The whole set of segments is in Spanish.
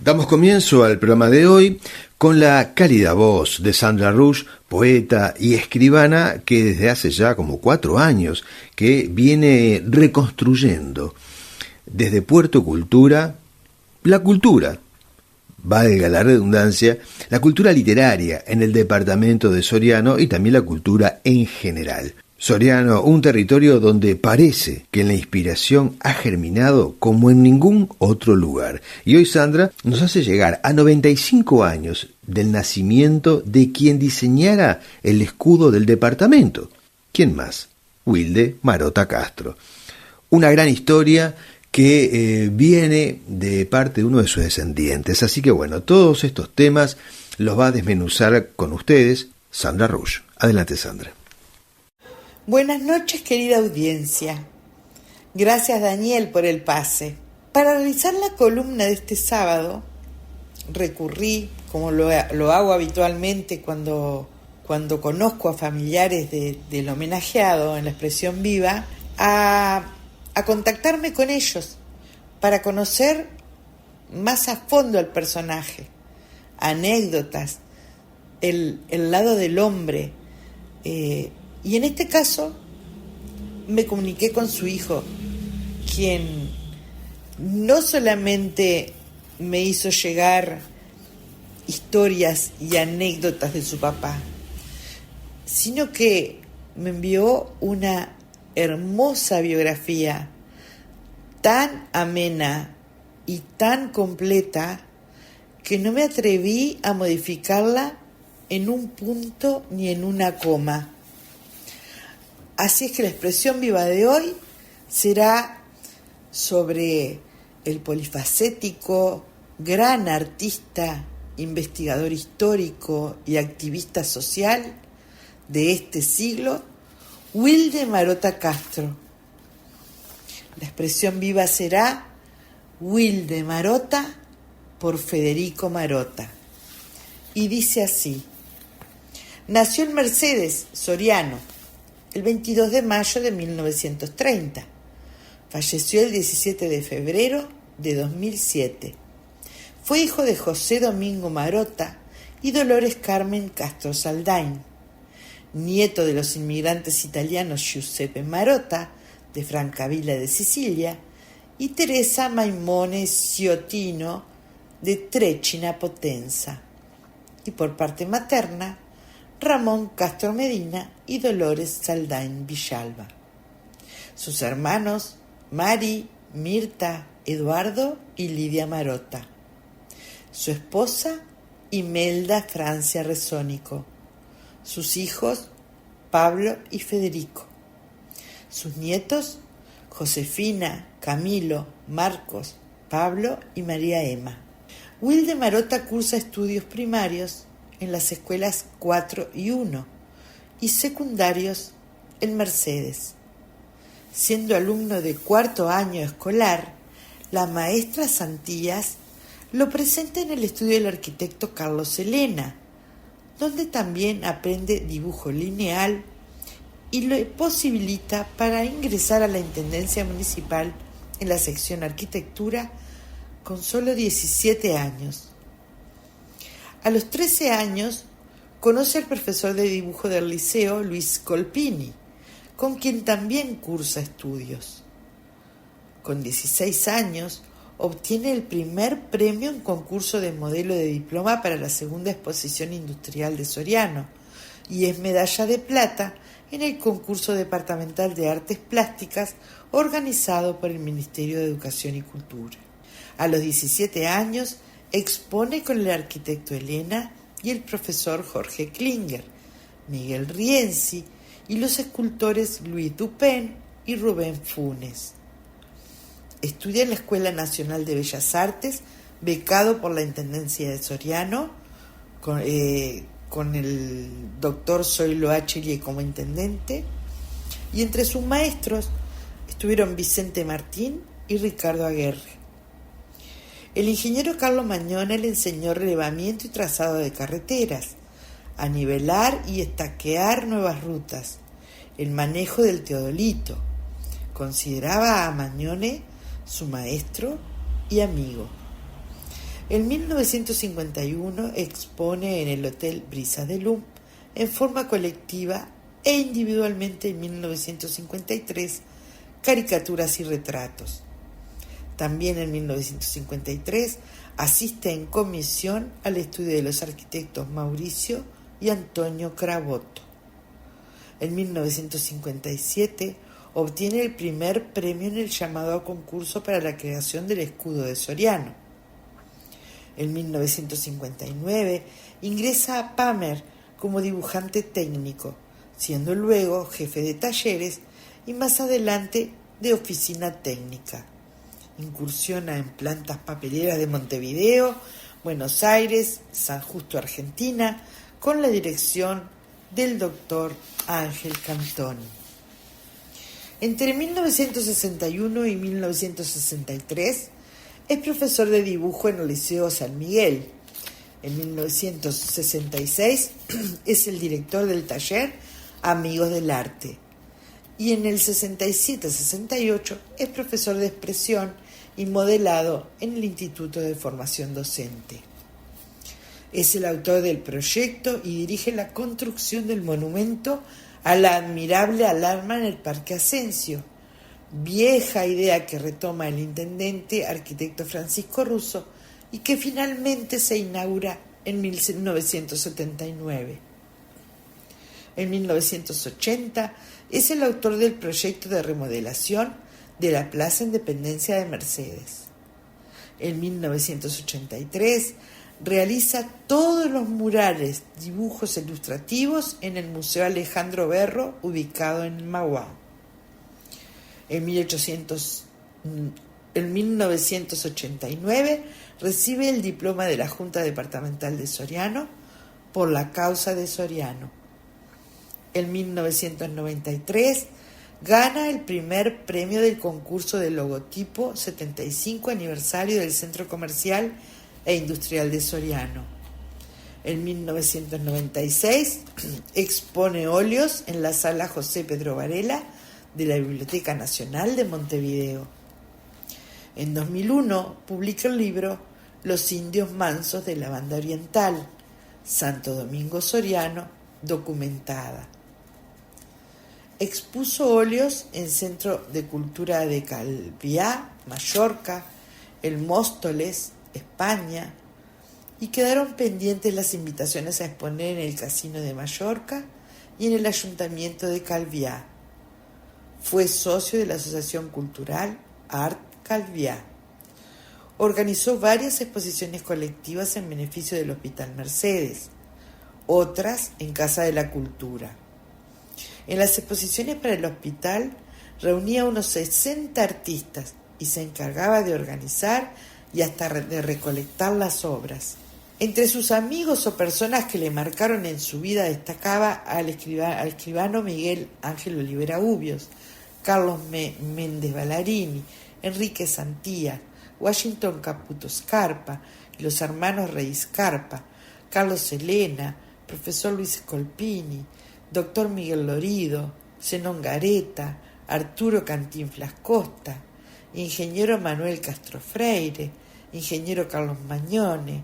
Damos comienzo al programa de hoy con la cálida voz de Sandra Rush, poeta y escribana que desde hace ya como 4 años que viene reconstruyendo desde Puerto Cultura la cultura, valga la redundancia, la cultura literaria en el departamento de Soriano y también la cultura en general. Soriano, un territorio donde parece que la inspiración ha germinado como en ningún otro lugar. Y hoy Sandra nos hace llegar a 95 años del nacimiento de quien diseñara el escudo del departamento. ¿Quién más? Wilde Marota Castro. Una gran historia que viene de parte de uno de sus descendientes. Así que bueno, todos estos temas los va a desmenuzar con ustedes Sandra Rush. Adelante, Sandra. Buenas noches, querida audiencia. Gracias, Daniel, por el pase. Para realizar la columna de este sábado, recurrí, como lo hago habitualmente cuando conozco a familiares del homenajeado en la expresión viva, a contactarme con ellos para conocer más a fondo al personaje, anécdotas, el lado del hombre. Y en este caso me comuniqué con su hijo, quien no solamente me hizo llegar historias y anécdotas de su papá, sino que me envió una hermosa biografía tan amena y tan completa que no me atreví a modificarla en un punto ni en una coma. Así es que la expresión viva de hoy será sobre el polifacético, gran artista, investigador histórico y activista social de este siglo, Wilde Marota Castro. La expresión viva será Wilde Marota por Federico Marota. Y dice así: nació en Mercedes, Soriano, el 22 de mayo de 1930. Falleció el 17 de febrero de 2007. Fue hijo de José Domingo Marota y Dolores Carmen Castro Saldain. Nieto de los inmigrantes italianos Giuseppe Marota, de Francavilla de Sicilia, y Teresa Maimone Ciotino, de Trecina Potenza. Y por parte materna, Ramón Castro Medina y Dolores Saldain Villalba. Sus hermanos, Mari, Mirta, Eduardo y Lidia Marota. Su esposa, Imelda Francia Resónico. Sus hijos, Pablo y Federico. Sus nietos, Josefina, Camilo, Marcos, Pablo y María Emma. Wilde Marota cursa estudios primarios en las escuelas 4 y 1 y secundarios en Mercedes. Siendo alumno de 4º año escolar, la maestra Santías lo presenta en el estudio del arquitecto Carlos Elena, donde también aprende dibujo lineal y lo posibilita para ingresar a la Intendencia Municipal en la sección Arquitectura con solo 17 años. A los 13 años conoce al profesor de dibujo del liceo, Luis Colpini, con quien también cursa estudios. Con 16 años obtiene el primer premio en concurso de modelo de diploma para la segunda exposición industrial de Soriano y es medalla de plata en el concurso departamental de artes plásticas organizado por el Ministerio de Educación y Cultura. A los 17 años expone con el arquitecto Elena y el profesor Jorge Klinger, Miguel Rienzi y los escultores Luis Dupin y Rubén Funes. Estudia en la Escuela Nacional de Bellas Artes, becado por la Intendencia de Soriano, con el doctor Zoilo Achille como intendente, y entre sus maestros estuvieron Vicente Martín y Ricardo Aguerre. El ingeniero Carlos Mañona le enseñó relevamiento y trazado de carreteras, a nivelar y estaquear nuevas rutas, el manejo del teodolito. Consideraba a Mañone su maestro y amigo. En 1951 expone en el Hotel Brisa de Lum en forma colectiva e individualmente en 1953 caricaturas y retratos. También en 1953 asiste en comisión al estudio de los arquitectos Mauricio y Antonio Crabotto. En 1957 obtiene el primer premio en el llamado a concurso para la creación del escudo de Soriano. En 1959 ingresa a Pamer como dibujante técnico, siendo luego jefe de talleres y más adelante de oficina técnica. Incursiona en plantas papeleras de Montevideo, Buenos Aires, San Justo, Argentina, con la dirección del doctor Ángel Cantoni. Entre 1961 y 1963 es profesor de dibujo en el Liceo San Miguel. En 1966 es el director del taller Amigos del Arte. Y en el 67-68 es profesor de expresión y modelado en el Instituto de Formación Docente. Es el autor del proyecto y dirige la construcción del monumento a la admirable alarma en el Parque Ascencio, vieja idea que retoma el intendente arquitecto Francisco Russo y que finalmente se inaugura en 1979. En 1980 es el autor del proyecto de remodelación de la Plaza Independencia de Mercedes. En 1983 realiza todos los murales, dibujos ilustrativos en el Museo Alejandro Berro, ubicado en Mauá. En 1989 recibe el diploma de la Junta Departamental de Soriano por la causa de Soriano. En 1993 gana el primer premio del concurso de logotipo 75 aniversario del Centro Comercial e Industrial de Soriano. En 1996 expone óleos en la Sala José Pedro Varela de la Biblioteca Nacional de Montevideo. En 2001 publica el libro Los indios mansos de la Banda Oriental, Santo Domingo Soriano, documentada. Expuso óleos en Centro de Cultura de Calviá, Mallorca, el Móstoles, España, y quedaron pendientes las invitaciones a exponer en el Casino de Mallorca y en el Ayuntamiento de Calviá. Fue socio de la Asociación Cultural Art Calviá. Organizó varias exposiciones colectivas en beneficio del Hospital Mercedes, otras en Casa de la Cultura. En las exposiciones para el hospital reunía unos 60 artistas y se encargaba de organizar y hasta de recolectar las obras. Entre sus amigos o personas que le marcaron en su vida destacaba al escribano Miguel Ángel Olivera Ubios, Carlos Méndez Ballarini, Enrique Santía, Washington Caputo Scarpa y los hermanos Rey Scarpa, Carlos Elena, profesor Luis Colpini, doctor Miguel Lorido, Zenón Gareta, Arturo Cantinflas Costa, ingeniero Manuel Castro Freire, ingeniero Carlos Mañone,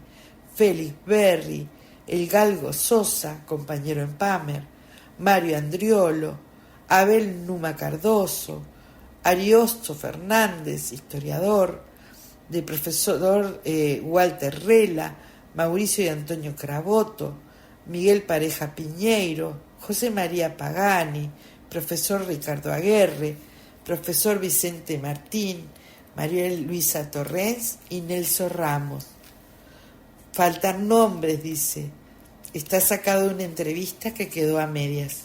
Félix Berry, el Galgo Sosa, compañero en Pamer, Mario Andriolo, Abel Numa Cardoso, Ariosto Fernández, historiador, del profesor Walter Rela, Mauricio y Antonio Crabotto, Miguel Pareja Piñeiro, José María Pagani, profesor Ricardo Aguerre, profesor Vicente Martín, María Luisa Torrens y Nelson Ramos. Faltan nombres, dice. Está sacado de una entrevista que quedó a medias.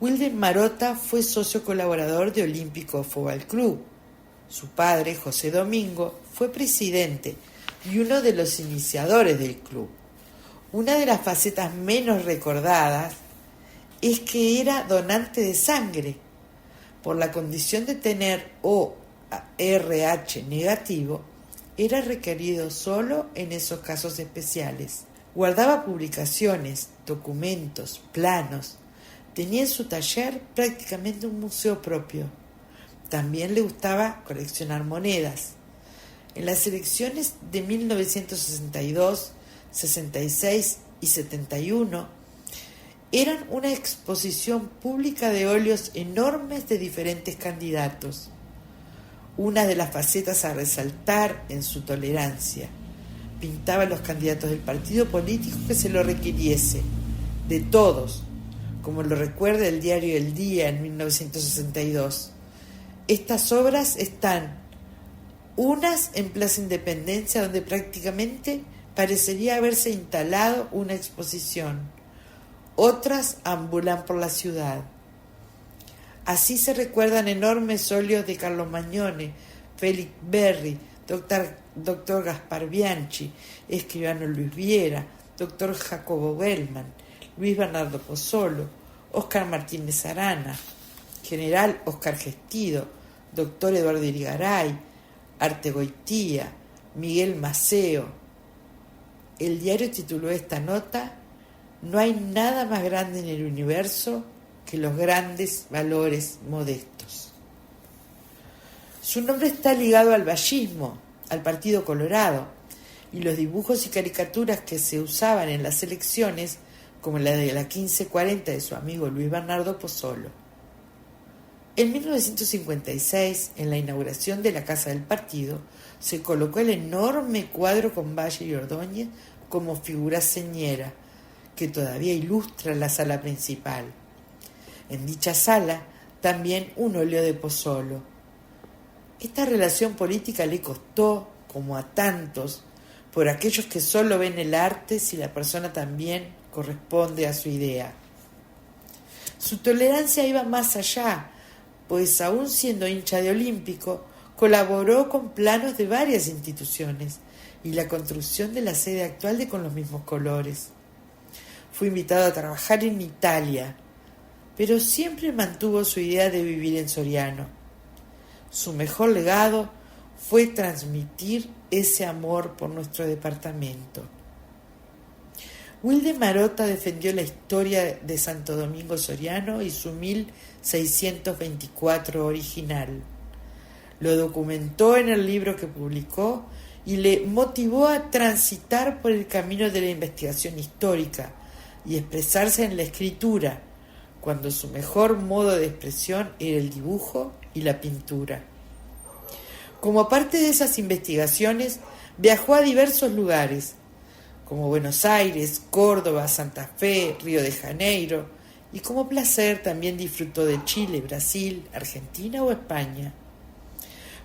Wilden Marota fue socio colaborador de Olímpico Fútbol Club. Su padre, José Domingo, fue presidente y uno de los iniciadores del club. Una de las facetas menos recordadas es que era donante de sangre. Por la condición de tener ORH negativo, era requerido solo en esos casos especiales. Guardaba publicaciones, documentos, planos. Tenía en su taller prácticamente un museo propio. También le gustaba coleccionar monedas. En las elecciones de 1962, 66 y 71 eran una exposición pública de óleos enormes de diferentes candidatos, una de las facetas a resaltar en su tolerancia. Pintaba a los candidatos del partido político que se lo requiriese, de todos, como lo recuerda el diario El Día en 1962. Estas obras están unas en Plaza Independencia, donde prácticamente parecería haberse instalado una exposición, otras ambulan por la ciudad. Así se recuerdan enormes óleos de Carlo Magnone, Félix Berry, Dr. Gaspar Bianchi, escribano Luis Viera, Dr. Jacobo Bellman, Luis Bernardo Pozzolo, Óscar Martínez Arana, General Óscar Gestido, Dr. Eduardo Irigaray, Arte Goitía, Miguel Maceo. El diario tituló esta nota: "No hay nada más grande en el universo que los grandes valores modestos". Su nombre está ligado al vallismo, al Partido Colorado, y los dibujos y caricaturas que se usaban en las elecciones, como la de la 1540 de su amigo Luis Bernardo Pozzolo. En 1956, en la inauguración de la Casa del Partido, se colocó el enorme cuadro con Valle y Ordóñez como figura señera, que todavía ilustra la sala principal. En dicha sala, también un óleo de Pozzolo. Esta relación política le costó, como a tantos, por aquellos que solo ven el arte si la persona también corresponde a su idea. Su tolerancia iba más allá, pues aún siendo hincha de Olímpico, colaboró con planos de varias instituciones y la construcción de la sede actual con los mismos colores. Fue invitado a trabajar en Italia, pero siempre mantuvo su idea de vivir en Soriano. Su mejor legado fue transmitir ese amor por nuestro departamento. Wilde Marotta defendió la historia de Santo Domingo Soriano y su 1624 original. Lo documentó en el libro que publicó y le motivó a transitar por el camino de la investigación histórica y expresarse en la escritura, cuando su mejor modo de expresión era el dibujo y la pintura. Como parte de esas investigaciones, viajó a diversos lugares, como Buenos Aires, Córdoba, Santa Fe, Río de Janeiro, y como placer también disfrutó de Chile, Brasil, Argentina o España.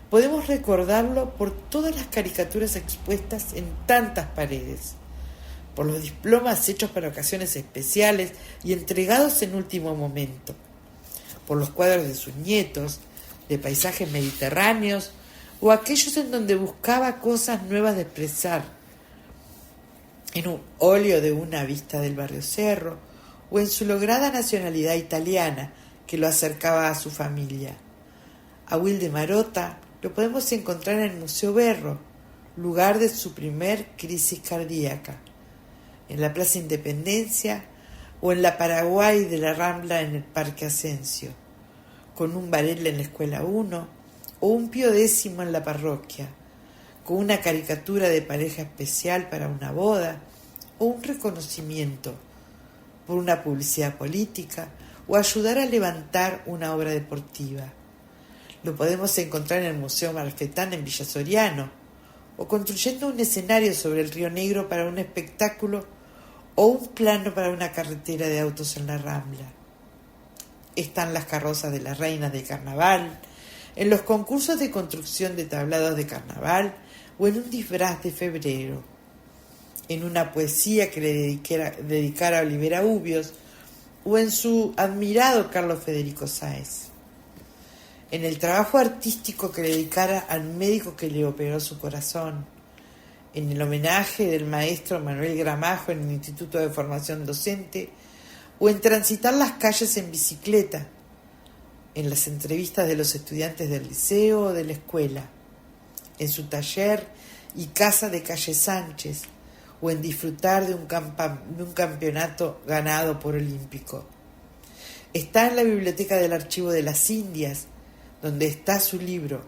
Podemos recordarlo por todas las caricaturas expuestas en tantas paredes, por los diplomas hechos para ocasiones especiales y entregados en último momento, por los cuadros de sus nietos, de paisajes mediterráneos o aquellos en donde buscaba cosas nuevas de expresar, en un óleo de una vista del barrio Cerro o en su lograda nacionalidad italiana que lo acercaba a su familia. A Wilde Marotta lo podemos encontrar en el Museo Berro, lugar de su primer crisis cardíaca, en la Plaza Independencia o en la Paraguay de la Rambla en el Parque Ascencio, con un Varela en la Escuela 1 o un Pío X en la parroquia, con una caricatura de pareja especial para una boda o un reconocimiento por una publicidad política o ayudar a levantar una obra deportiva. Lo podemos encontrar en el Museo Marfetán en Villa Soriano, o construyendo un escenario sobre el Río Negro para un espectáculo o un plano para una carretera de autos en la Rambla. Están las carrozas de las reinas del carnaval, en los concursos de construcción de tablados de carnaval o en un disfraz de febrero, en una poesía que le dedicara a Olivera Ubios o en su admirado Carlos Federico Sáez, en el trabajo artístico que le dedicara al médico que le operó su corazón, en el homenaje del maestro Manuel Gramajo en el Instituto de Formación Docente o en transitar las calles en bicicleta, en las entrevistas de los estudiantes del liceo o de la escuela, en su taller y casa de Calle Sánchez, o en disfrutar de un campeonato ganado por Olímpico. Está en la biblioteca del Archivo de las Indias, donde está su libro,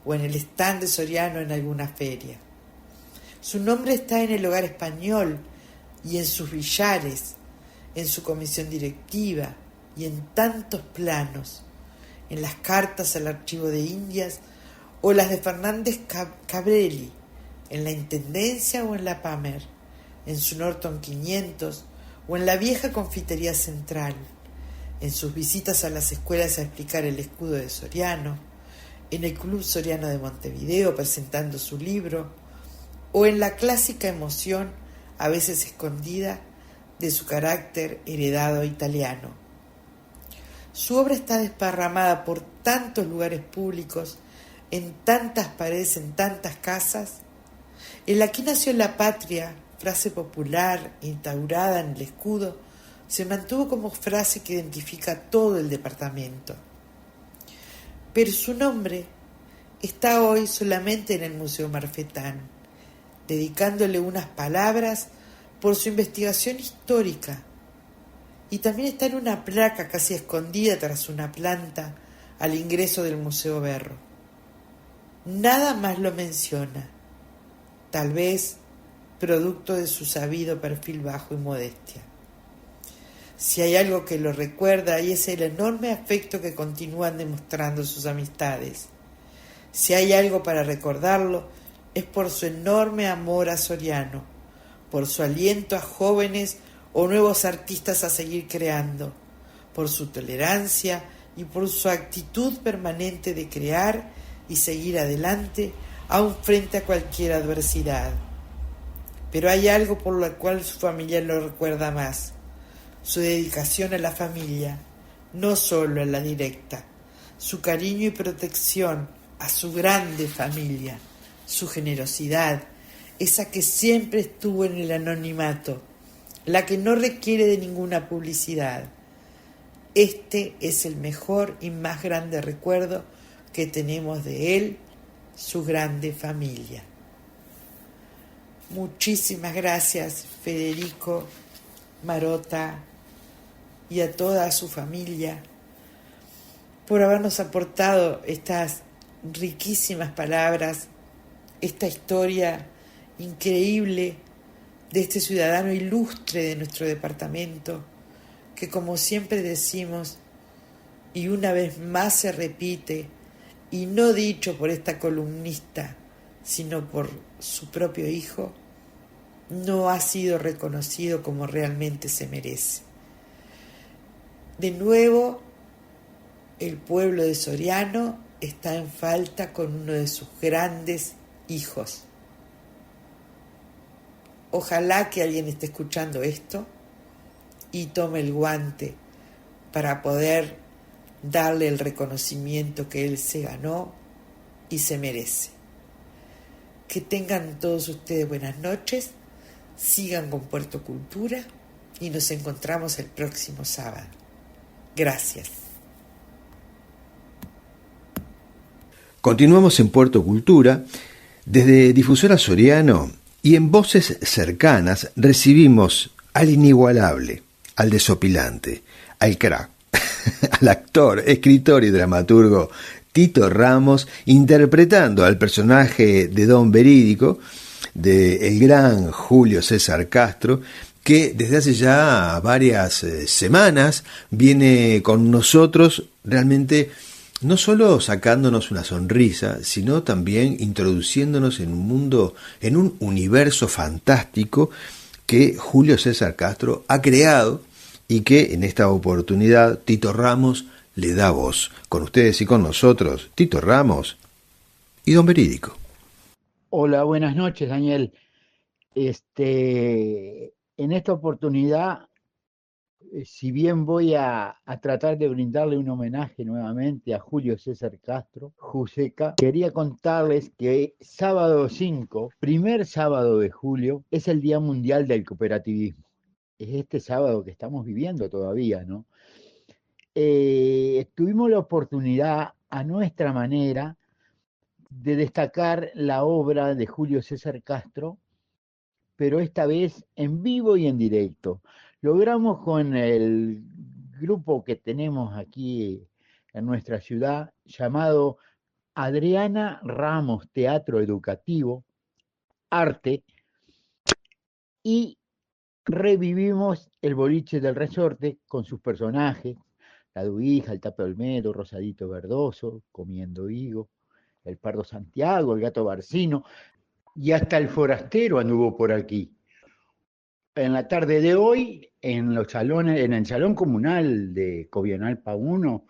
o en el stand de Soriano en alguna feria. Su nombre está en el hogar español y en sus billares, en su comisión directiva y en tantos planos, en las cartas al archivo de Indias o las de Fernández Cabrelli, en la Intendencia o en la Pamer, en su Norton 500 o en la vieja confitería central, en sus visitas a las escuelas a explicar el escudo de Soriano, en el Club Soriano de Montevideo presentando su libro, o en la clásica emoción, a veces escondida, de su carácter heredado italiano. Su obra está desparramada por tantos lugares públicos, en tantas paredes, en tantas casas. El aquí nació la patria, frase popular instaurada en el escudo, se mantuvo como frase que identifica todo el departamento. Pero su nombre está hoy solamente en el Museo Marfetán, dedicándole unas palabras por su investigación histórica, y también está en una placa casi escondida tras una planta al ingreso del Museo Berro. Nada más lo menciona, tal vez producto de su sabido perfil bajo y modestia. Si hay algo que lo recuerda, y es el enorme afecto que continúan demostrando sus amistades. Si hay algo para recordarlo, es por su enorme amor a Soriano, por su aliento a jóvenes o nuevos artistas a seguir creando, por su tolerancia y por su actitud permanente de crear y seguir adelante aun frente a cualquier adversidad. Pero hay algo por lo cual su familia lo recuerda más: su dedicación a la familia, no solo a la directa, su cariño y protección a su grande familia, su generosidad, esa que siempre estuvo en el anonimato, la que no requiere de ninguna publicidad. Este es el mejor y más grande recuerdo que tenemos de él, su grande familia. Muchísimas gracias, Federico Marotta, y a toda su familia por habernos aportado estas riquísimas palabras, esta historia increíble de este ciudadano ilustre de nuestro departamento, que, como siempre decimos, y una vez más se repite, y no dicho por esta columnista, sino por su propio hijo, no ha sido reconocido como realmente se merece. De nuevo, el pueblo de Soriano está en falta con uno de sus grandes hijos. Ojalá que alguien esté escuchando esto y tome el guante para poder darle el reconocimiento que él se ganó y se merece. Que tengan todos ustedes buenas noches, sigan con Puerto Cultura y nos encontramos el próximo sábado. Gracias. Continuamos en Puerto Cultura. Desde Difusora Soriano y en voces cercanas recibimos al inigualable, al desopilante, al crack, al actor, escritor y dramaturgo Tito Ramos, interpretando al personaje de Don Verídico, del gran Julio César Castro, que desde hace ya varias semanas viene con nosotros, realmente no solo sacándonos una sonrisa, sino también introduciéndonos en un mundo, en un universo fantástico que Julio César Castro ha creado y que en esta oportunidad Tito Ramos le da voz. Con ustedes y con nosotros, Tito Ramos y Don Verídico. Hola, buenas noches, Daniel. En esta oportunidad, si bien voy a tratar de brindarle un homenaje nuevamente a Julio César Castro, Juseca, quería contarles que sábado 5, primer sábado de julio, es el Día Mundial del Cooperativismo. Es este sábado que estamos viviendo todavía, ¿no? Tuvimos la oportunidad, a nuestra manera, de destacar la obra de Julio César Castro, pero esta vez en vivo y en directo. Logramos con el grupo que tenemos aquí en nuestra ciudad, llamado Adriana Ramos, Teatro Educativo, Arte, y revivimos el boliche del resorte con sus personajes, la Duija, el Tape Olmedo, Rosadito Verdoso, Comiendo Higo, el Pardo Santiago, el Gato Barcino, y hasta el Forastero anduvo por aquí. En la tarde de hoy, en los salones, en el Salón Comunal de Covionalpa 1,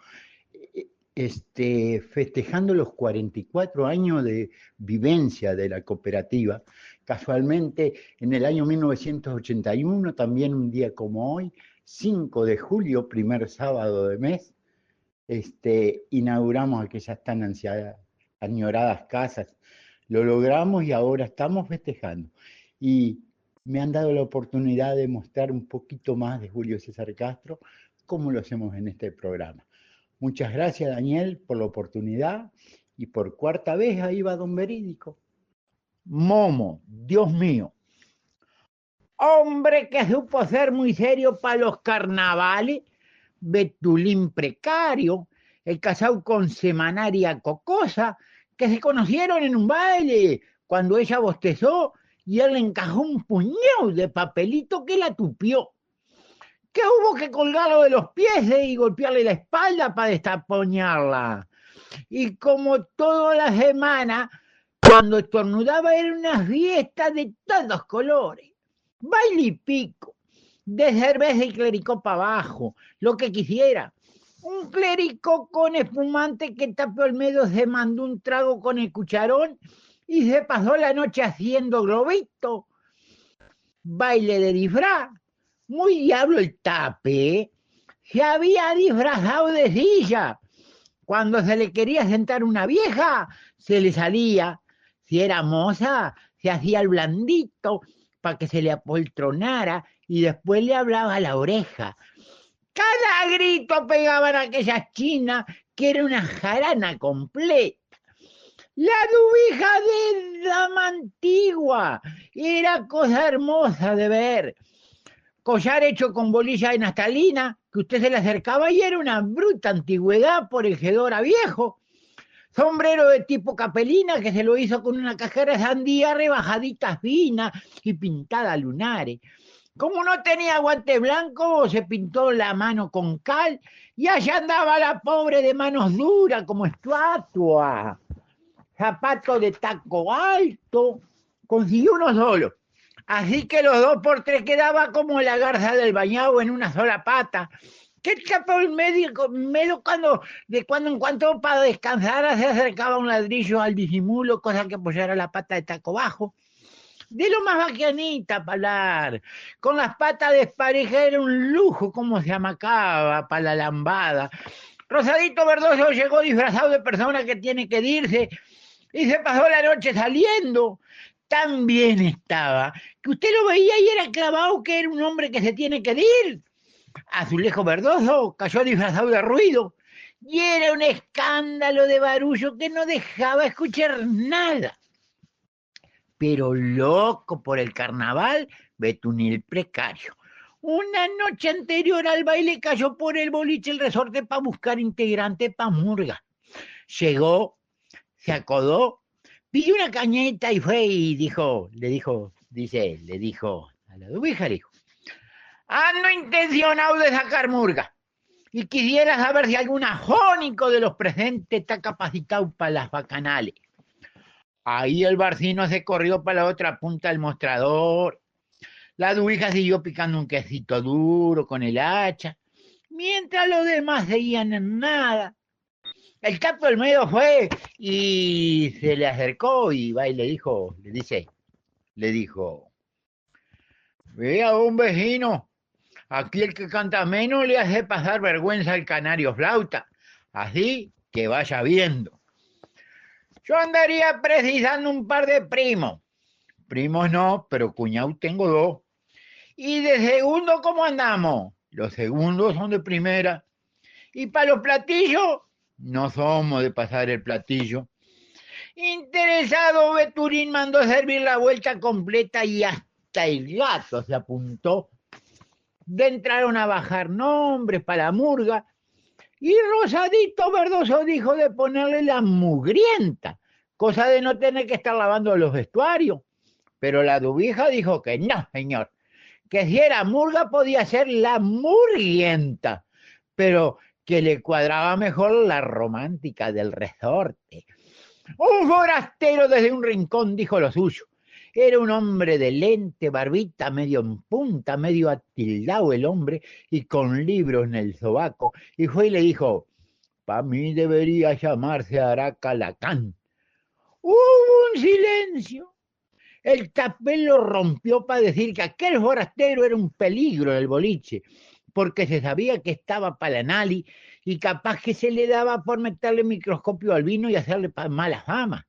festejando los 44 años de vivencia de la cooperativa. Casualmente, en el año 1981, también un día como hoy, 5 de julio, primer sábado de mes, inauguramos aquellas tan añoradas casas. Lo logramos y ahora estamos festejando. Y me han dado la oportunidad de mostrar un poquito más de Julio César Castro, como lo hacemos en este programa. Muchas gracias, Daniel, por la oportunidad, y por cuarta vez ahí va don Verídico. Momo, Dios mío. Hombre que supo ser muy serio para los carnavales, Betulín Precario, el casado con Semanaria Cocosa, que se conocieron en un baile cuando ella bostezó y él le encajó un puñado de papelito que la tupió, que hubo que colgarlo de los pies y golpearle la espalda para destapoñarla. Y como toda la semana, cuando estornudaba era una fiesta de todos colores, baile y pico, de cerveza y clericó para abajo, lo que quisiera. Un clérico con espumante que Tape Olmedo se mandó un trago con el cucharón y se pasó la noche haciendo globito. Baile de disfraz. Muy diablo el Tape, se había disfrazado de silla. Cuando se le quería sentar una vieja, se le salía. Si era moza, se hacía el blandito para que se le apoltronara y después le hablaba a la oreja. Cada grito pegaban a aquellas chinas, que era una jarana completa. La dubija de dama antigua era cosa hermosa de ver. Collar hecho con bolilla de naftalina, que usted se le acercaba y era una bruta antigüedad por el jedora viejo. Sombrero de tipo capelina que se lo hizo con una cajera de sandía rebajadita fina y pintada a lunares. Como no tenía guante blanco, se pintó la mano con cal y allá andaba la pobre de manos duras como estatua. Zapato de taco alto, consiguió uno solo. Así que los 2x3 quedaba como la garza del bañado en una sola pata. Que el Tape Olmedo de cuando en cuando para descansar se acercaba un ladrillo al disimulo, cosa que apoyara la pata de taco bajo. De lo más baquianita para hablar. Con las patas desparejas era un lujo como se amacaba para la lambada. Rosadito Verdoso llegó disfrazado de persona que tiene que irse y se pasó la noche saliendo. Tan bien estaba que usted lo veía y era clavado que era un hombre que se tiene que ir. Azulejo Verdoso cayó disfrazado de ruido y era un escándalo de barullo que no dejaba escuchar nada. Pero loco por el carnaval, Betulín Precario. Una noche anterior al baile cayó por el boliche el resorte para buscar integrante para murga. Llegó, se acodó, pidió una cañeta y fue y le dijo a la dubija, le dijo, ando intencionado de sacar murga y quisiera saber si algún ajónico de los presentes está capacitado para las bacanales. Ahí el barcino se corrió para la otra punta del mostrador. La dubija siguió picando un quesito duro con el hacha, mientras los demás seguían en nada. El Tape Olmedo fue y se le acercó y va y le dijo, vea un vecino, aquí el que canta menos le hace pasar vergüenza al canario flauta, así que vaya viendo. Yo andaría precisando un par de primos. Primos no, pero cuñado tengo 2. ¿Y de segundo cómo andamos? Los segundos son de primera. ¿Y para los platillos? No somos de pasar el platillo. Interesado, Betulín mandó servir la vuelta completa y hasta el gato se apuntó. De entraron a bajar nombres para la murga Y Rosadito Verdoso dijo de ponerle la mugrienta, cosa de no tener que estar lavando los vestuarios. Pero la dubija dijo que no, señor, que si era murga podía ser la murguienta, pero que le cuadraba mejor la romántica del resorte. Un forastero desde un rincón dijo lo suyo. Era un hombre de lente, barbita, medio en punta, medio atildado el hombre y con libros en el sobaco. Y fue y le dijo, pa' mí debería llamarse Aracalacán. Hubo un silencio. El tapé lo rompió para decir que aquel forastero era un peligro en el boliche, porque se sabía que estaba para la nali y capaz que se le daba por meterle microscopio al vino y hacerle mala fama.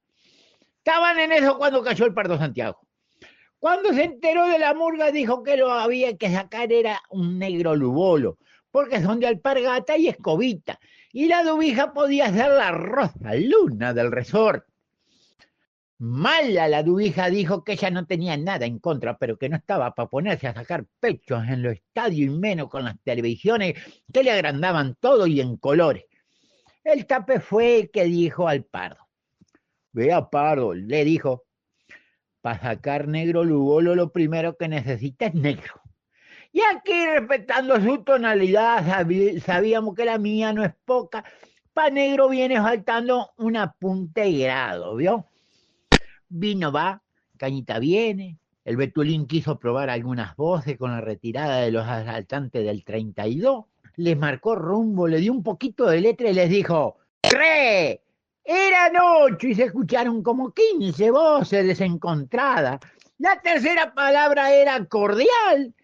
Estaban en eso cuando cayó el Pardo Santiago. Cuando se enteró de la murga dijo que lo había que sacar era un negro lubolo, porque son de alpargata y escobita, y la dubija podía ser la rosa luna del resort. Mala la dubija dijo que ella no tenía nada en contra, pero que no estaba para ponerse a sacar pechos en los estadios y menos con las televisiones que le agrandaban todo y en colores. El tape fue el que dijo al Pardo. Vea, Pardo, le dijo, para sacar negro lubolo lo primero que necesita es negro. Y aquí, respetando su tonalidad, sabíamos que la mía no es poca. Para negro viene faltando un apunte y grado, ¿vio? Vino va, cañita viene. El Betulín quiso probar algunas voces con la retirada de los asaltantes del 32. Les marcó rumbo, le dio un poquito de letra y les dijo, ¡Re! Eran 8 y se escucharon como 15 voces desencontradas. La tercera palabra era cordial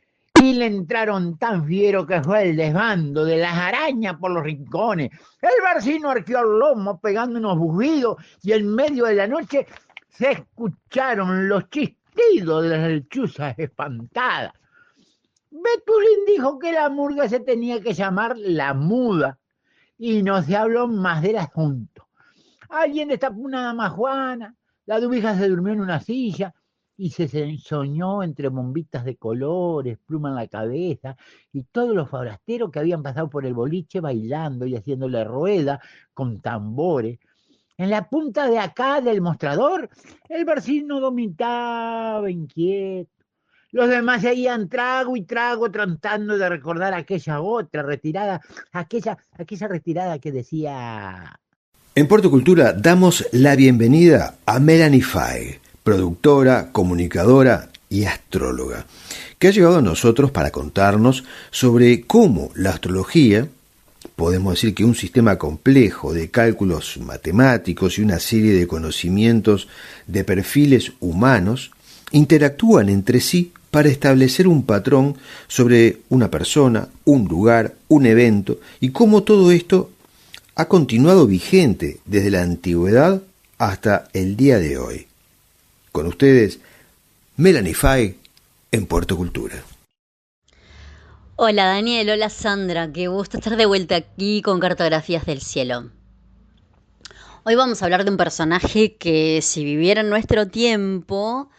y le entraron tan fiero que fue el desbando de las arañas por los rincones. El barcino arqueó el lomo pegando unos bujidos y en medio de la noche se escucharon los chistidos de las lechuzas espantadas. Betulín dijo que la murga se tenía que llamar La Muda y no se habló más del asunto. Alguien destapó una damajuana, la dubija se durmió en una silla y se soñó entre bombitas de colores, pluma en la cabeza y todos los forasteros que habían pasado por el boliche bailando y haciéndole rueda con tambores. En la punta de acá del mostrador, el barcino domitaba inquieto. Los demás seguían trago y trago tratando de recordar aquella otra retirada, aquella retirada que decía... En Puerto Cultura damos la bienvenida a Melanie Faig, productora, comunicadora y astróloga, que ha llegado a nosotros para contarnos sobre cómo la astrología, podemos decir que un sistema complejo de cálculos matemáticos y una serie de conocimientos de perfiles humanos, interactúan entre sí para establecer un patrón sobre una persona, un lugar, un evento, y cómo todo esto ha continuado vigente desde la antigüedad hasta el día de hoy. Con ustedes, Melanie Faig en Puerto Cultura. Hola Daniel, hola Sandra, qué gusto estar de vuelta aquí con Cartografías del Cielo. Hoy vamos a hablar de un personaje que si viviera en nuestro tiempo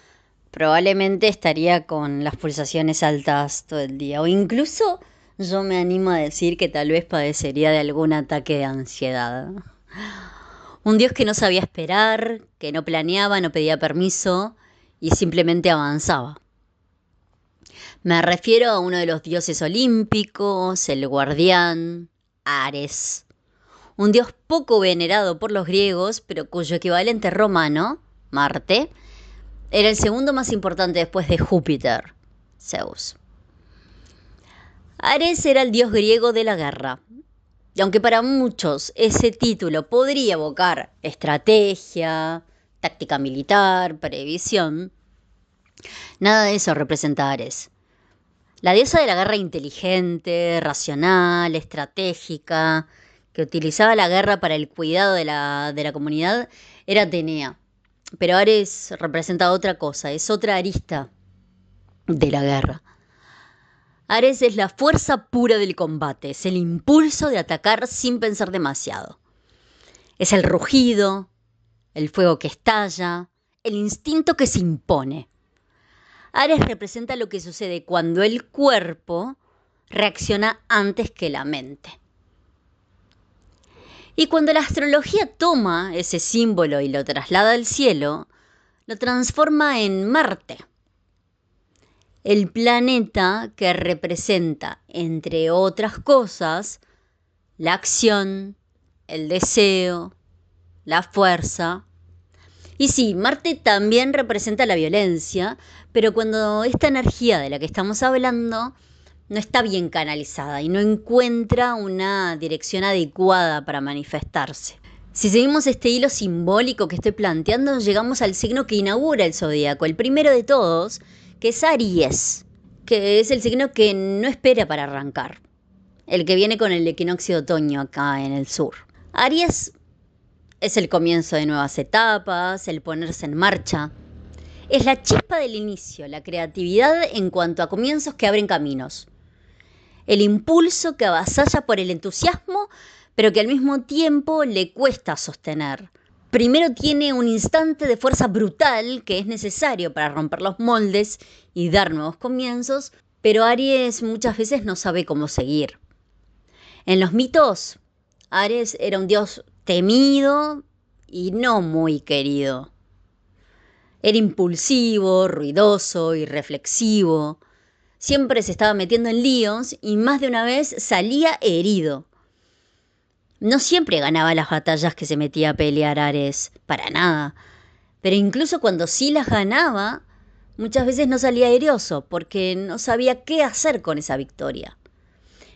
probablemente estaría con las pulsaciones altas todo el día, o incluso yo me animo a decir que tal vez padecería de algún ataque de ansiedad. Un dios que no sabía esperar, que no planeaba, no pedía permiso y simplemente avanzaba. Me refiero a uno de los dioses olímpicos, el guardián, Ares. Un dios poco venerado por los griegos, pero cuyo equivalente romano, Marte, era el segundo más importante después de Júpiter, Zeus. Ares era el dios griego de la guerra. Y aunque para muchos ese título podría evocar estrategia, táctica militar, previsión, nada de eso representa a Ares. La diosa de la guerra inteligente, racional, estratégica, que utilizaba la guerra para el cuidado de la comunidad, era Atenea. Pero Ares representa otra cosa, es otra arista de la guerra. Ares es la fuerza pura del combate, es el impulso de atacar sin pensar demasiado. Es el rugido, el fuego que estalla, el instinto que se impone. Ares representa lo que sucede cuando el cuerpo reacciona antes que la mente. Y cuando la astrología toma ese símbolo y lo traslada al cielo, lo transforma en Marte, el planeta que representa, entre otras cosas, la acción, el deseo, la fuerza. Y sí, Marte también representa la violencia, pero cuando esta energía de la que estamos hablando no está bien canalizada y no encuentra una dirección adecuada para manifestarse. Si seguimos este hilo simbólico que estoy planteando, llegamos al signo que inaugura el zodíaco, el primero de todos, que es Aries, que es el signo que no espera para arrancar, el que viene con el equinoccio de otoño acá en el sur. Aries es el comienzo de nuevas etapas, el ponerse en marcha. Es la chispa del inicio, la creatividad en cuanto a comienzos que abren caminos. El impulso que avasalla por el entusiasmo, pero que al mismo tiempo le cuesta sostener. Primero tiene un instante de fuerza brutal que es necesario para romper los moldes y dar nuevos comienzos, pero Aries muchas veces no sabe cómo seguir. En los mitos, Aries era un dios temido y no muy querido. Era impulsivo, ruidoso, irreflexivo. Siempre se estaba metiendo en líos y más de una vez salía herido. No siempre ganaba las batallas que se metía a pelear Ares, para nada. Pero incluso cuando sí las ganaba, muchas veces no salía airoso porque no sabía qué hacer con esa victoria.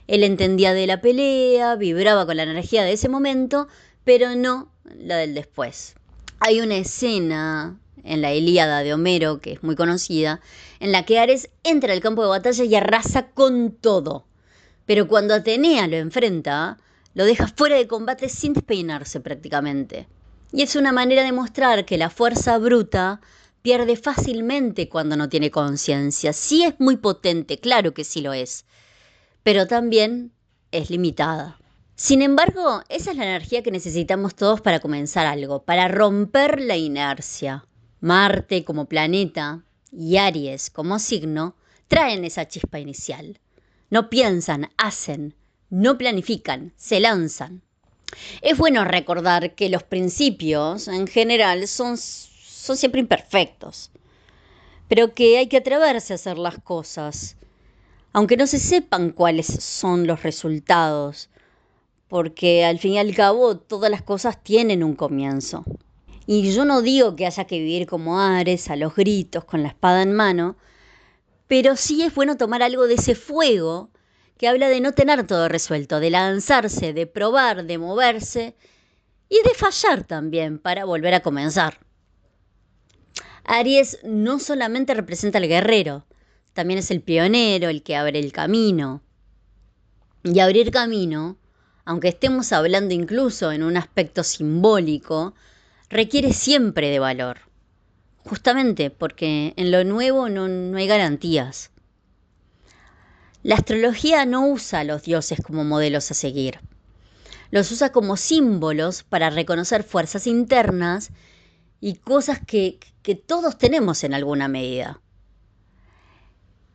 Él entendía de la pelea, vibraba con la energía de ese momento, pero no la del después. Hay una escena en la Ilíada de Homero, que es muy conocida, en la que Ares entra al campo de batalla y arrasa con todo. Pero cuando Atenea lo enfrenta, lo deja fuera de combate sin despeinarse prácticamente. Y es una manera de mostrar que la fuerza bruta pierde fácilmente cuando no tiene conciencia. Sí es muy potente, claro que sí lo es, pero también es limitada. Sin embargo, esa es la energía que necesitamos todos para comenzar algo, para romper la inercia. Marte como planeta y Aries como signo traen esa chispa inicial. No piensan, hacen, no planifican, se lanzan. Es bueno recordar que los principios en general son siempre imperfectos, pero que hay que atreverse a hacer las cosas, aunque no se sepan cuáles son los resultados, porque al fin y al cabo todas las cosas tienen un comienzo. Y yo no digo que haya que vivir como Ares, a los gritos, con la espada en mano, pero sí es bueno tomar algo de ese fuego que habla de no tener todo resuelto, de lanzarse, de probar, de moverse y de fallar también para volver a comenzar. Aries no solamente representa al guerrero, también es el pionero, el que abre el camino. Y abrir camino, aunque estemos hablando incluso en un aspecto simbólico, requiere siempre de valor. Justamente porque en lo nuevo no hay garantías. La astrología no usa a los dioses como modelos a seguir. Los usa como símbolos para reconocer fuerzas internas y cosas que todos tenemos en alguna medida.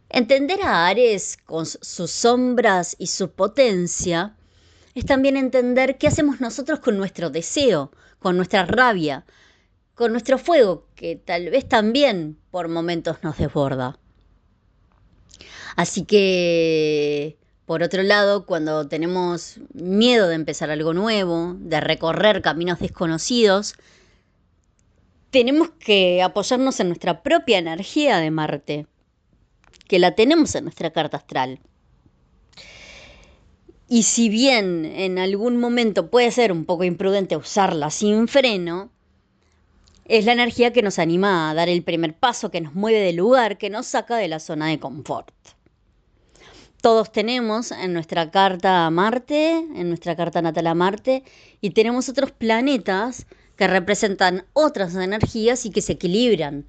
Entender a Ares con sus sombras y su potencia es también entender qué hacemos nosotros con nuestro deseo, con nuestra rabia, con nuestro fuego, que tal vez también por momentos nos desborda. Así que, por otro lado, cuando tenemos miedo de empezar algo nuevo, de recorrer caminos desconocidos, tenemos que apoyarnos en nuestra propia energía de Marte, que la tenemos en nuestra carta astral. Y si bien en algún momento puede ser un poco imprudente usarla sin freno, es la energía que nos anima a dar el primer paso, que nos mueve del lugar, que nos saca de la zona de confort. Todos tenemos en nuestra carta a Marte, en nuestra carta natal a Marte, y tenemos otros planetas que representan otras energías y que se equilibran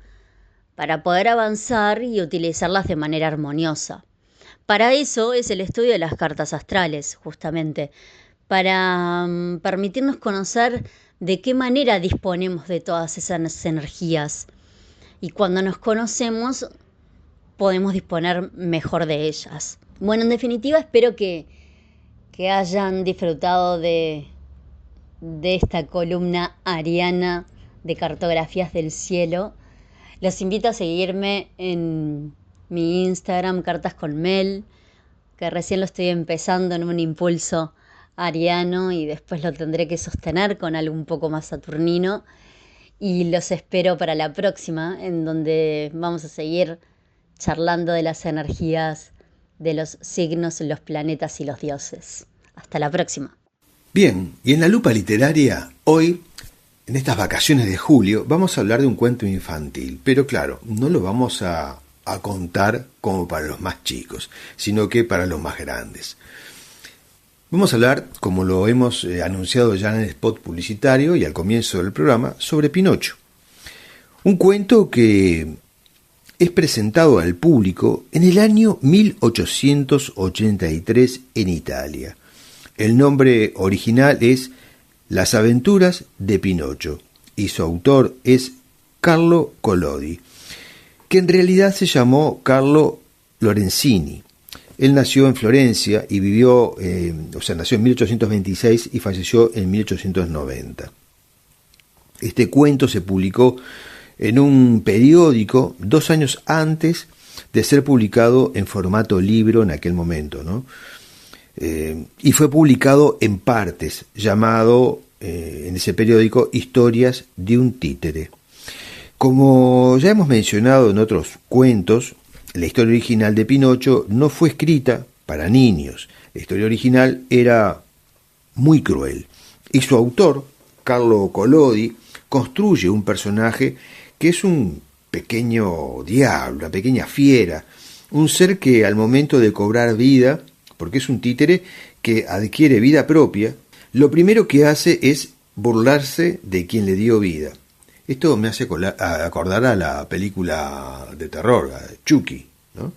para poder avanzar y utilizarlas de manera armoniosa. Para eso es el estudio de las cartas astrales, justamente, para permitirnos conocer de qué manera disponemos de todas esas energías. Y cuando nos conocemos, podemos disponer mejor de ellas. Bueno, en definitiva, espero que hayan disfrutado de de esta columna ariana de Cartografías del Cielo. Los invito a seguirme en mi Instagram, Cartas con Mel, que recién lo estoy empezando en un impulso ariano y después lo tendré que sostener con algo un poco más saturnino. Y los espero para la próxima, en donde vamos a seguir charlando de las energías de los signos, los planetas y los dioses. Hasta la próxima. Bien, y en la lupa literaria, hoy, en estas vacaciones de julio, vamos a hablar de un cuento infantil, pero claro, no lo vamos a contar como para los más chicos, sino que para los más grandes. Vamos a hablar, como lo hemos anunciado ya en el spot publicitario y al comienzo del programa, sobre Pinocho. Un cuento que es presentado al público en el año 1883 en Italia. El nombre original es Las aventuras de Pinocho y su autor es Carlo Collodi, que en realidad se llamó Carlo Lorenzini. Él nació en Florencia y nació en 1826 y falleció en 1890. Este cuento se publicó en un periódico 2 años antes de ser publicado en formato libro en aquel momento, ¿no? Y fue publicado en partes, llamado en ese periódico Historias de un títere. Como ya hemos mencionado en otros cuentos, la historia original de Pinocho no fue escrita para niños. La historia original era muy cruel. Y su autor, Carlo Collodi, construye un personaje que es un pequeño diablo, una pequeña fiera, un ser que al momento de cobrar vida, porque es un títere que adquiere vida propia, lo primero que hace es burlarse de quien le dio vida. Esto me hace acordar a la película de terror, a Chucky, ¿no?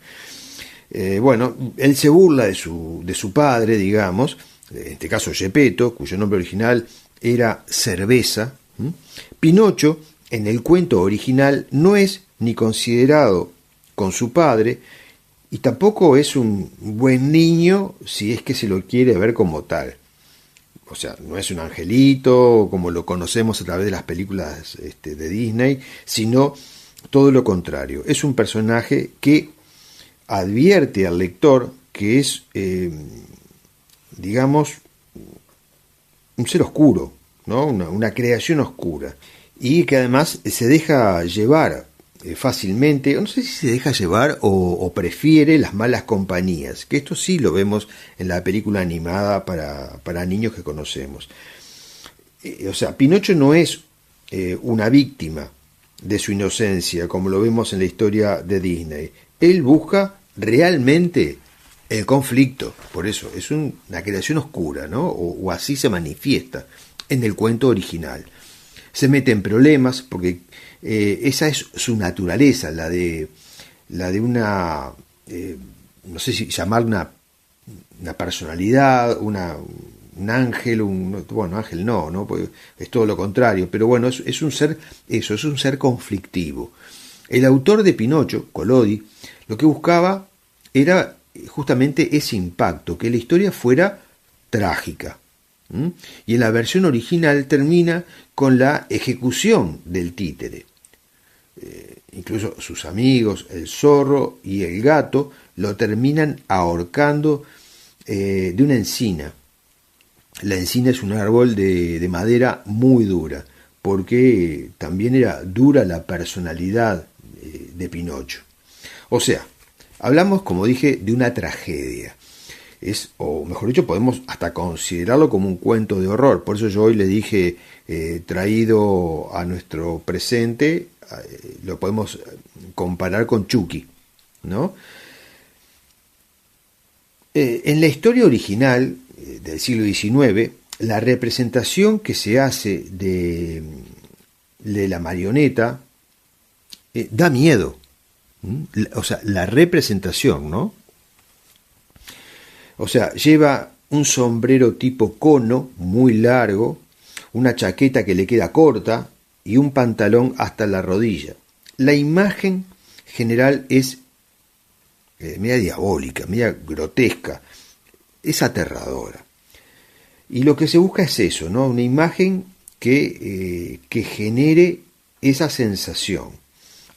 Él se burla de su padre, digamos, en este caso Geppetto, cuyo nombre original era Cerveza. Pinocho, en el cuento original, no es ni considerado con su padre y tampoco es un buen niño si es que se lo quiere ver como tal. O sea, no es un angelito como lo conocemos a través de las películas de Disney, sino todo lo contrario. Es un personaje que advierte al lector que es, digamos, un ser oscuro, ¿no? Una creación oscura, y que además se deja llevar fácilmente, no sé si se deja llevar o prefiere las malas compañías, que esto sí lo vemos en la película animada para niños que conocemos. O sea, Pinocho no es una víctima de su inocencia, como lo vemos en la historia de Disney. Él busca realmente el conflicto, por eso es una creación oscura, ¿no? O así se manifiesta en el cuento original. Se mete en problemas porque esa es su naturaleza, la de una, no sé si llamar una personalidad, un ángel, ángel no, pues es todo lo contrario, pero bueno, es un ser conflictivo. El autor de Pinocho, Collodi, lo que buscaba era justamente ese impacto, que la historia fuera trágica. Y en la versión original termina con la ejecución del títere. Incluso sus amigos, el zorro y el gato, lo terminan ahorcando de una encina. La encina es un árbol de madera muy dura, porque también era dura la personalidad de Pinocho. O sea, hablamos, como dije, de una tragedia. O mejor dicho, podemos hasta considerarlo como un cuento de horror. Por eso yo hoy le dije, traído a nuestro presente, lo podemos comparar con Chucky, ¿no? En la historia original del siglo XIX, la representación que se hace de la marioneta da miedo. O sea, la representación, ¿no? O sea, lleva un sombrero tipo cono muy largo, una chaqueta que le queda corta y un pantalón hasta la rodilla. La imagen general es media diabólica, media grotesca, es aterradora. Y lo que se busca es eso, ¿no? Una imagen que genere esa sensación.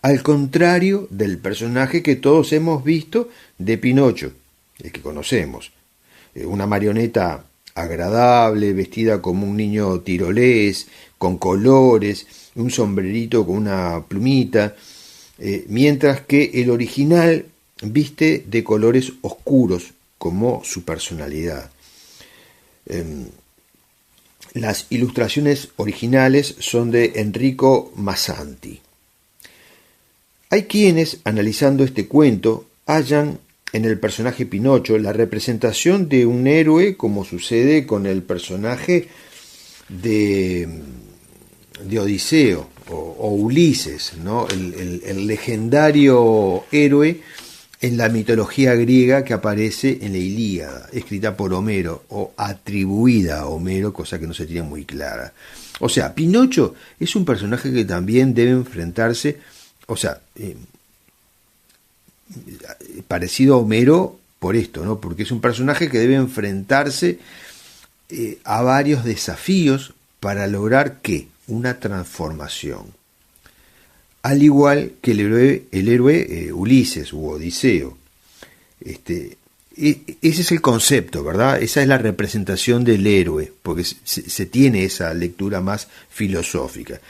Al contrario del personaje que todos hemos visto de Pinocho, el que conocemos. Una marioneta agradable, vestida como un niño tirolés, con colores, un sombrerito con una plumita, mientras que el original viste de colores oscuros, como su personalidad. Las ilustraciones originales son de Enrico Massanti. Hay quienes, analizando este cuento, hallan en el personaje Pinocho la representación de un héroe, como sucede con el personaje de Odiseo o Ulises, ¿no? El legendario héroe en la mitología griega que aparece en la Ilíada, escrita por Homero o atribuida a Homero, cosa que no se tiene muy clara. O sea, Pinocho es un personaje que también debe enfrentarse, o sea, parecido a Homero por esto, ¿no? Porque es un personaje que debe enfrentarse a varios desafíos para lograr ¿qué? Una transformación. Al igual que el héroe Ulises u Odiseo. Ese es el concepto, ¿verdad? Esa es la representación del héroe, porque se tiene esa lectura más filosófica.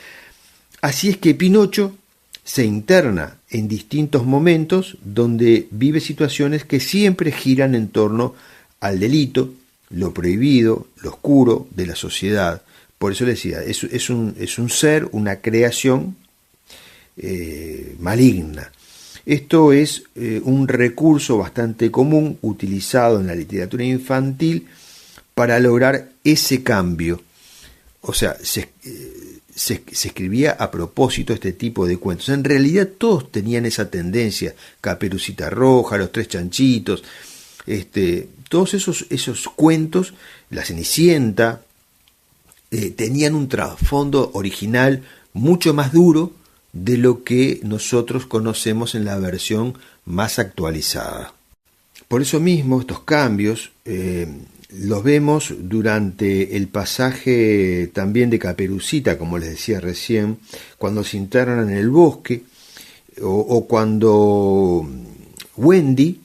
Así es que Pinocho se interna en distintos momentos donde vive situaciones que siempre giran en torno al delito, lo prohibido, lo oscuro de la sociedad. Por eso le decía, es un ser, una creación maligna. Esto es un recurso bastante común utilizado en la literatura infantil para lograr ese cambio. O sea, se escribía a propósito este tipo de cuentos. En realidad todos tenían esa tendencia. Caperucita Roja, Los Tres Chanchitos, todos esos cuentos, La Cenicienta, tenían un trasfondo original mucho más duro de lo que nosotros conocemos en la versión más actualizada. Por eso mismo estos cambios los vemos durante el pasaje también de Caperucita, como les decía recién, cuando se internan en el bosque, o cuando Wendy,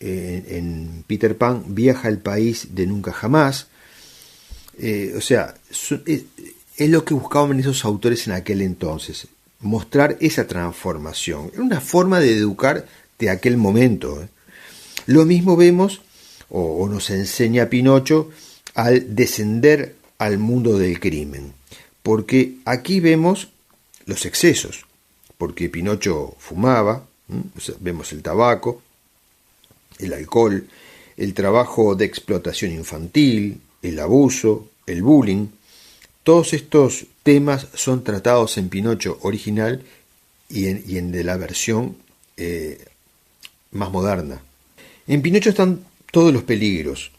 en Peter Pan, viaja al país de nunca jamás. O sea, es lo que buscaban esos autores en aquel entonces, mostrar esa transformación. Era una forma de educar de aquel momento. Lo mismo vemos o nos enseña Pinocho al descender al mundo del crimen, porque aquí vemos los excesos, porque Pinocho fumaba, o sea, vemos el tabaco, el alcohol, el trabajo de explotación infantil, el abuso, el bullying. Todos estos temas son tratados en Pinocho original y en de la versión más moderna. En Pinocho están todos los peligros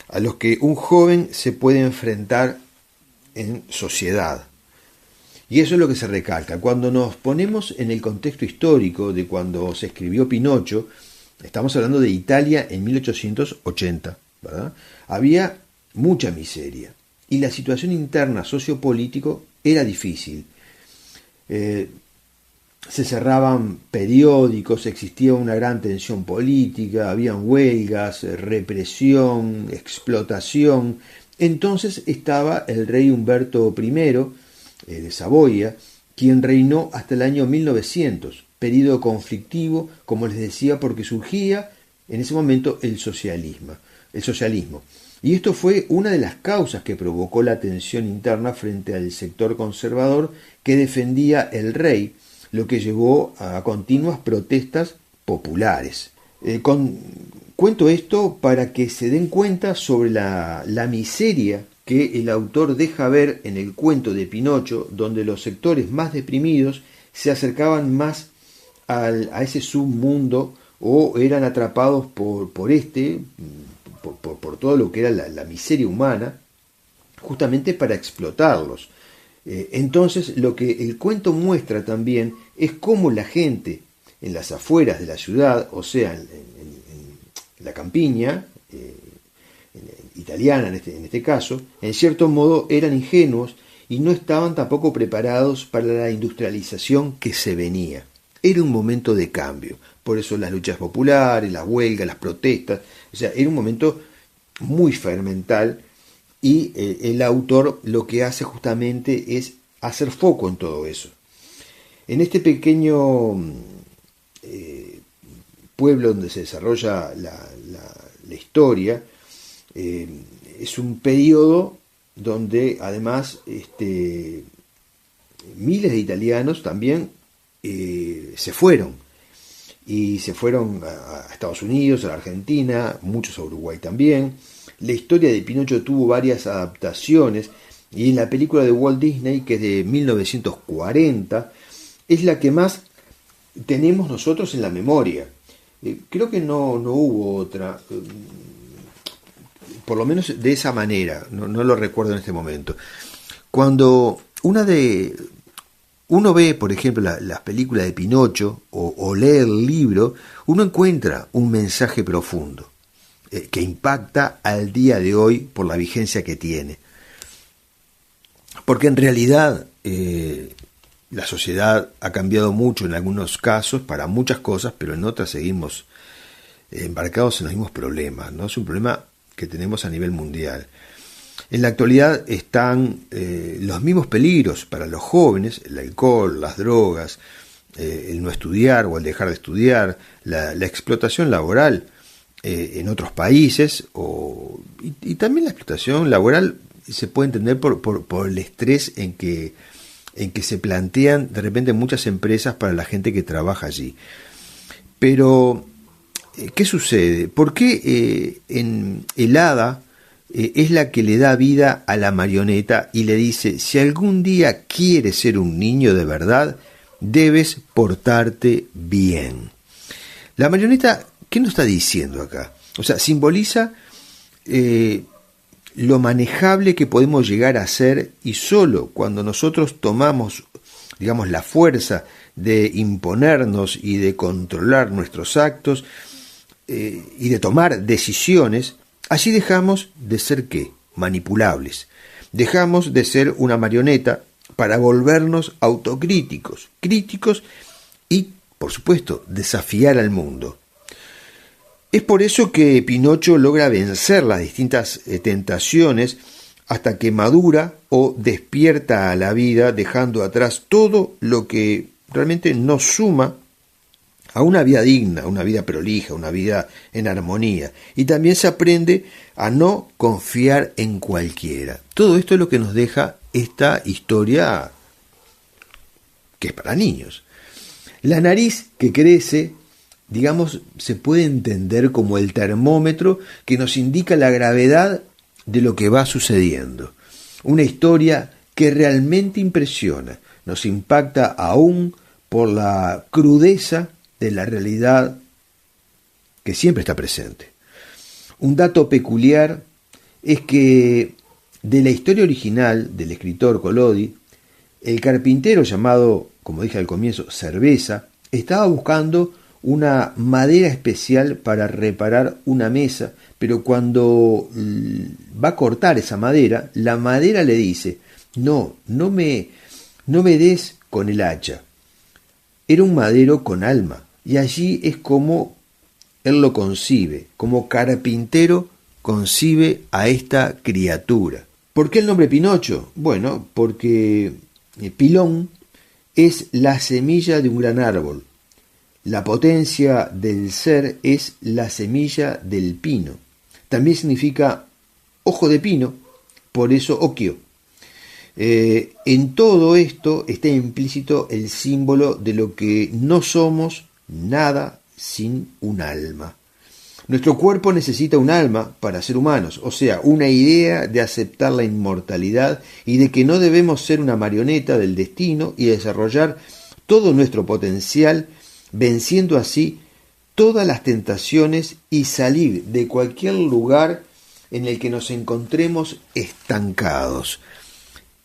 a los que un joven se puede enfrentar en sociedad. Y eso es lo que se recalca. Cuando nos ponemos en el contexto histórico de cuando se escribió Pinocho, estamos hablando de Italia en 1880, ¿verdad? Había mucha miseria y la situación interna sociopolítico era difícil. Se cerraban periódicos, existía una gran tensión política, habían huelgas, represión, explotación. Entonces estaba el rey Humberto I de Saboya, quien reinó hasta el año 1900, periodo conflictivo, como les decía, porque surgía en ese momento el socialismo. Y esto fue una de las causas que provocó la tensión interna frente al sector conservador que defendía el rey, lo que llevó a continuas protestas populares. Cuento esto para que se den cuenta sobre la miseria que el autor deja ver en el cuento de Pinocho, donde los sectores más deprimidos se acercaban más a ese submundo o eran atrapados por todo lo que era la miseria humana, justamente para explotarlos. Entonces lo que el cuento muestra también es cómo la gente en las afueras de la ciudad, o sea, en la campiña, italiana en este caso, en cierto modo eran ingenuos y no estaban tampoco preparados para la industrialización que se venía. Era un momento de cambio, por eso las luchas populares, las huelgas, las protestas, o sea, era un momento muy fermental y el autor lo que hace justamente es hacer foco en todo eso. En este pequeño pueblo donde se desarrolla la historia, es un periodo donde además miles de italianos también se fueron a Estados Unidos, a la Argentina, muchos a Uruguay también. La historia de Pinocho tuvo varias adaptaciones y en la película de Walt Disney, que es de 1940, es la que más tenemos nosotros en la memoria. Creo que no hubo otra, por lo menos de esa manera, no lo recuerdo en este momento. Cuando uno ve, por ejemplo, las películas de Pinocho o lee el libro, uno encuentra un mensaje profundo que impacta al día de hoy por la vigencia que tiene. Porque en realidad la sociedad ha cambiado mucho en algunos casos para muchas cosas, pero en otras seguimos embarcados en los mismos problemas, ¿no? Es un problema que tenemos a nivel mundial. En la actualidad están los mismos peligros para los jóvenes: el alcohol, las drogas, el no estudiar o el dejar de estudiar, la explotación laboral en otros países, y también la explotación laboral se puede entender por el estrés en que se plantean de repente muchas empresas para la gente que trabaja allí. Pero, ¿qué sucede? ¿Por qué en el hada es la que le da vida a la marioneta y le dice: si algún día quieres ser un niño de verdad, debes portarte bien? La marioneta, ¿qué nos está diciendo acá? O sea, simboliza lo manejable que podemos llegar a ser, y solo cuando nosotros tomamos, digamos, la fuerza de imponernos y de controlar nuestros actos y de tomar decisiones, allí dejamos de ser ¿qué? Manipulables. Dejamos de ser una marioneta para volvernos autocríticos, críticos y, por supuesto, desafiar al mundo. Es por eso que Pinocho logra vencer las distintas tentaciones hasta que madura o despierta a la vida, dejando atrás todo lo que realmente no suma a una vida digna, una vida prolija, una vida en armonía. Y también se aprende a no confiar en cualquiera. Todo esto es lo que nos deja esta historia que es para niños. La nariz que crece, digamos, se puede entender como el termómetro que nos indica la gravedad de lo que va sucediendo. Una historia que realmente impresiona, nos impacta aún por la crudeza de la realidad que siempre está presente. Un dato peculiar es que de la historia original del escritor Collodi, el carpintero llamado, como dije al comienzo, Cerveza, estaba buscando una madera especial para reparar una mesa, pero cuando va a cortar esa madera, la madera le dice: no me des con el hacha. Era un madero con alma, y allí es como él lo concibe, como carpintero concibe a esta criatura. ¿Por qué el nombre Pinocho? Bueno, porque pilón es la semilla de un gran árbol. La potencia del ser es la semilla del pino. También significa ojo de pino, por eso Okio. En todo esto está implícito el símbolo de lo que no somos nada sin un alma. Nuestro cuerpo necesita un alma para ser humanos, o sea, una idea de aceptar la inmortalidad y de que no debemos ser una marioneta del destino y desarrollar todo nuestro potencial, venciendo así todas las tentaciones y salir de cualquier lugar en el que nos encontremos estancados.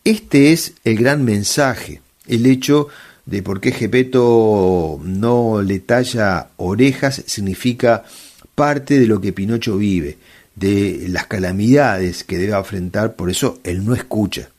Este es el gran mensaje, el hecho de por qué Gepetto no le talla orejas significa parte de lo que Pinocho vive, de las calamidades que debe afrontar, por eso él no escucha.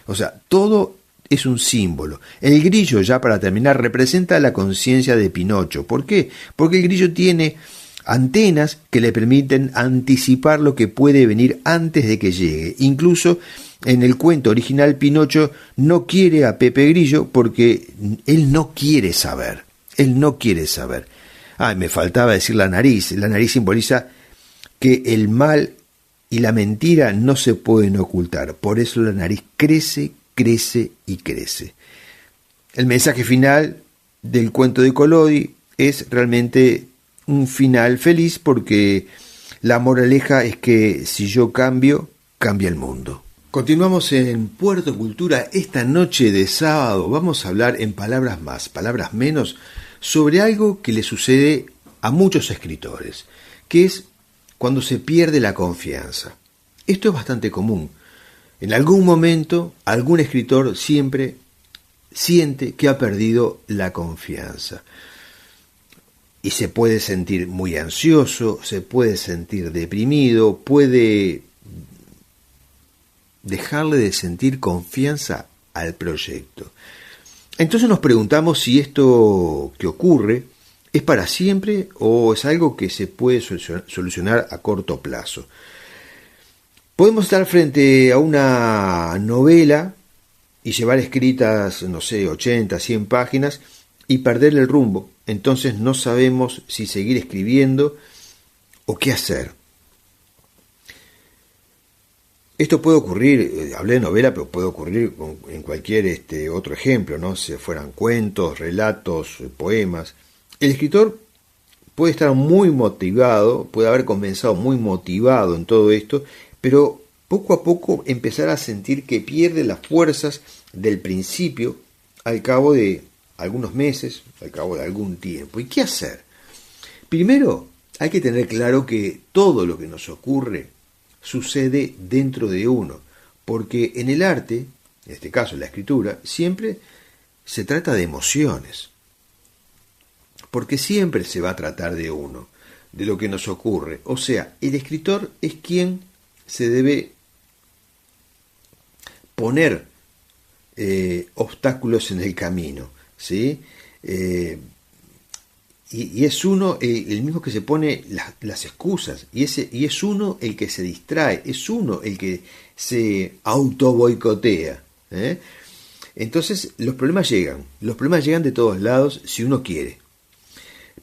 O sea, todo es un símbolo. El grillo, ya para terminar, representa la conciencia de Pinocho. ¿Por qué? Porque el grillo tiene antenas que le permiten anticipar lo que puede venir antes de que llegue. Incluso en el cuento original, Pinocho no quiere a Pepe Grillo porque él no quiere saber. Él no quiere saber. Me faltaba decir la nariz. La nariz simboliza que el mal y la mentira no se pueden ocultar. Por eso la nariz crece, crece y crece. El mensaje final del cuento de Collodi es realmente un final feliz, porque la moraleja es que si yo cambio, cambia el mundo. Continuamos en Puerto Cultura. Esta noche de sábado vamos a hablar en palabras más, palabras menos, sobre algo que le sucede a muchos escritores, que es cuando se pierde la confianza. Esto es bastante común. En algún momento, algún escritor siempre siente que ha perdido la confianza. Y se puede sentir muy ansioso, se puede sentir deprimido, puede dejarle de sentir confianza al proyecto. Entonces nos preguntamos si esto que ocurre es para siempre o es algo que se puede solucionar a corto plazo. Podemos estar frente a una novela y llevar escritas, 80, 100 páginas y perder el rumbo. Entonces no sabemos si seguir escribiendo o qué hacer. Esto puede ocurrir, hablé de novela, pero puede ocurrir en cualquier otro ejemplo, ¿no? Si fueran cuentos, relatos, poemas. El escritor puede estar muy motivado, puede haber comenzado muy motivado en todo esto, pero poco a poco empezar a sentir que pierde las fuerzas del principio al cabo de algunos meses, al cabo de algún tiempo. ¿Y qué hacer? Primero, hay que tener claro que todo lo que nos ocurre sucede dentro de uno, porque en el arte, en este caso en la escritura, siempre se trata de emociones, porque siempre se va a tratar de uno, de lo que nos ocurre. O sea, el escritor es quien se debe poner obstáculos en el camino, ¿sí? Y es uno el mismo que se pone las excusas, y es uno el que se distrae, es uno el que se autoboicotea, ¿eh? Entonces los problemas llegan de todos lados si uno quiere.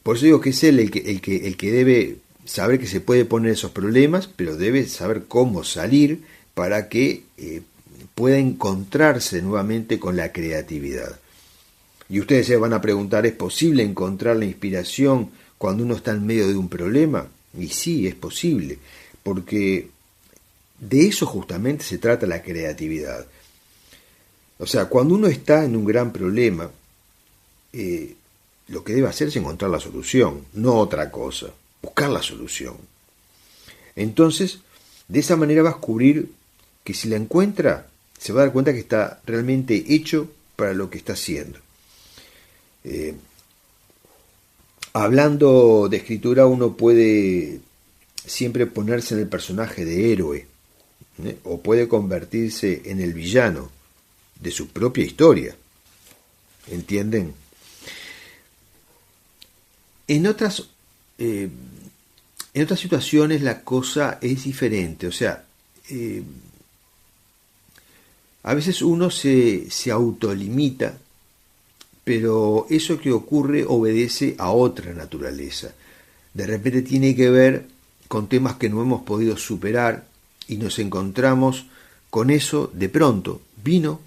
Por eso digo que es él el que debe saber que se puede poner esos problemas, pero debe saber cómo salir para que pueda encontrarse nuevamente con la creatividad. Y ustedes se van a preguntar, ¿es posible encontrar la inspiración cuando uno está en medio de un problema? Y sí, es posible, porque de eso justamente se trata la creatividad. O sea, cuando uno está en un gran problema, lo que debe hacer es encontrar la solución, no otra cosa, buscar la solución. Entonces, de esa manera va a descubrir que si la encuentra, se va a dar cuenta que está realmente hecho para lo que está haciendo. Hablando de escritura, uno puede siempre ponerse en el personaje de héroe, o puede convertirse en el villano de su propia historia. ¿Entienden? En otras situaciones la cosa es diferente. O sea, a veces uno se autolimita, pero eso que ocurre obedece a otra naturaleza. De repente tiene que ver con temas que no hemos podido superar y nos encontramos con eso de pronto. Vino,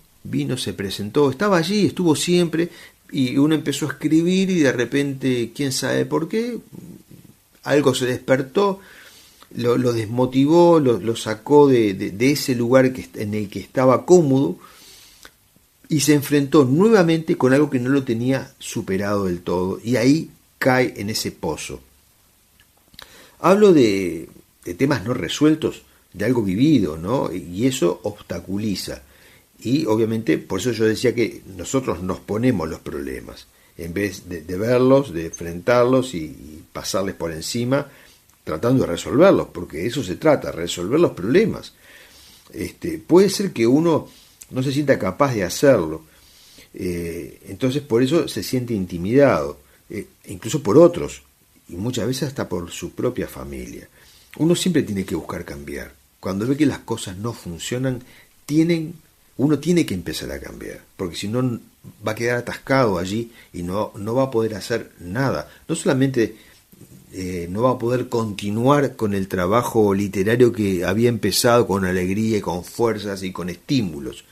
se presentó, estaba allí, estuvo siempre, y uno empezó a escribir y de repente, quién sabe por qué, algo se despertó, lo desmotivó, lo sacó de ese lugar en el que estaba cómodo, y se enfrentó nuevamente con algo que no lo tenía superado del todo, y ahí cae en ese pozo. Hablo de temas no resueltos, de algo vivido, ¿no? Y eso obstaculiza. Y obviamente, por eso yo decía que nosotros nos ponemos los problemas, en vez de verlos, de enfrentarlos y pasarles por encima, tratando de resolverlos, porque de eso se trata, resolver los problemas. Puede ser que uno no se sienta capaz de hacerlo, entonces por eso se siente intimidado, incluso por otros, y muchas veces hasta por su propia familia. Uno siempre tiene que buscar cambiar. Cuando ve que las cosas no funcionan, uno tiene que empezar a cambiar, porque si no va a quedar atascado allí y no va a poder hacer nada. No solamente no va a poder continuar con el trabajo literario que había empezado con alegría y con fuerzas y con estímulos.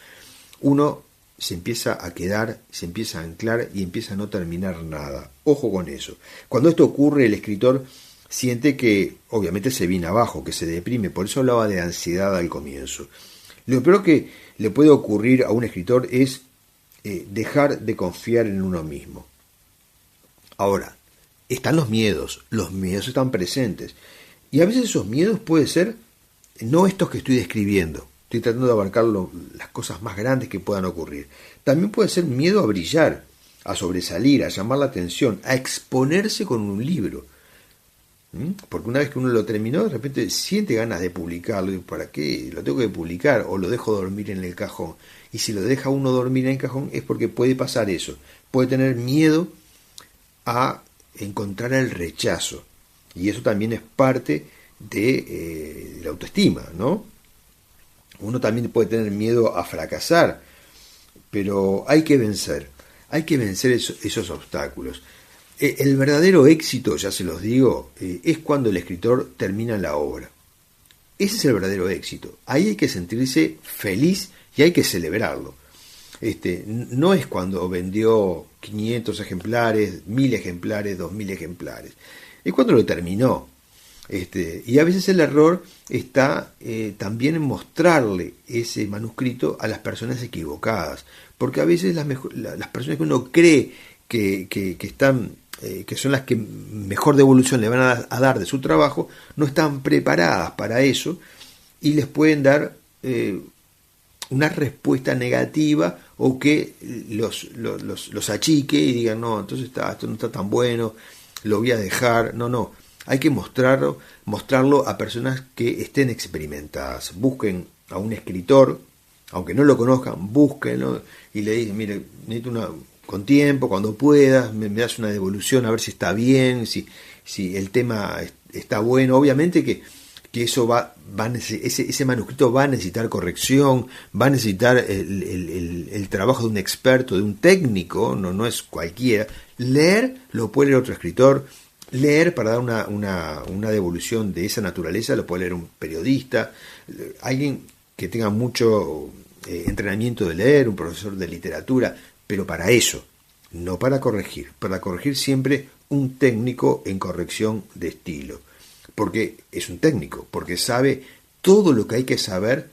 Uno se empieza a quedar, se empieza a anclar y empieza a no terminar nada. Ojo con eso. Cuando esto ocurre, el escritor siente que obviamente se viene abajo, que se deprime. Por eso hablaba de ansiedad al comienzo. Lo peor que le puede ocurrir a un escritor es dejar de confiar en uno mismo. Ahora, están los miedos están presentes. Y a veces esos miedos pueden ser no estos que estoy describiendo. Estoy tratando de abarcar las cosas más grandes que puedan ocurrir. También puede ser miedo a brillar, a sobresalir, a llamar la atención, a exponerse con un libro. Porque una vez que uno lo terminó, de repente siente ganas de publicarlo. ¿Y para qué? Lo tengo que publicar o lo dejo dormir en el cajón. Y si lo deja uno dormir en el cajón es porque puede pasar eso. Puede tener miedo a encontrar el rechazo. Y eso también es parte de la autoestima, ¿no? Uno también puede tener miedo a fracasar, pero hay que vencer esos obstáculos. El verdadero éxito, ya se los digo, es cuando el escritor termina la obra. Ese es el verdadero éxito. Ahí hay que sentirse feliz y hay que celebrarlo. No es cuando vendió 500 ejemplares, 1000 ejemplares, 2000 ejemplares. Es cuando lo terminó. Y a veces el error está también en mostrarle ese manuscrito a las personas equivocadas. Porque a veces las personas que uno cree que están, que son las que mejor devolución le van a dar de su trabajo, no están preparadas para eso y les pueden dar una respuesta negativa o que los achique y digan, no, entonces esto no está tan bueno, lo voy a dejar. No, hay que mostrarlo a personas que estén experimentadas. Busquen a un escritor, aunque no lo conozcan, búsquenlo y le dicen, mire, necesito con tiempo, cuando puedas, me das una devolución a ver si está bien, si el tema está bueno. Obviamente que eso ese manuscrito va a necesitar corrección, va a necesitar el trabajo de un experto, de un técnico, no es cualquiera. Leer lo puede leer otro escritor, leer para dar una devolución de esa naturaleza lo puede leer un periodista, alguien que tenga mucho entrenamiento de leer, un profesor de literatura, pero para eso, no para corregir siempre un técnico en corrección de estilo. Porque es un técnico, porque sabe todo lo que hay que saber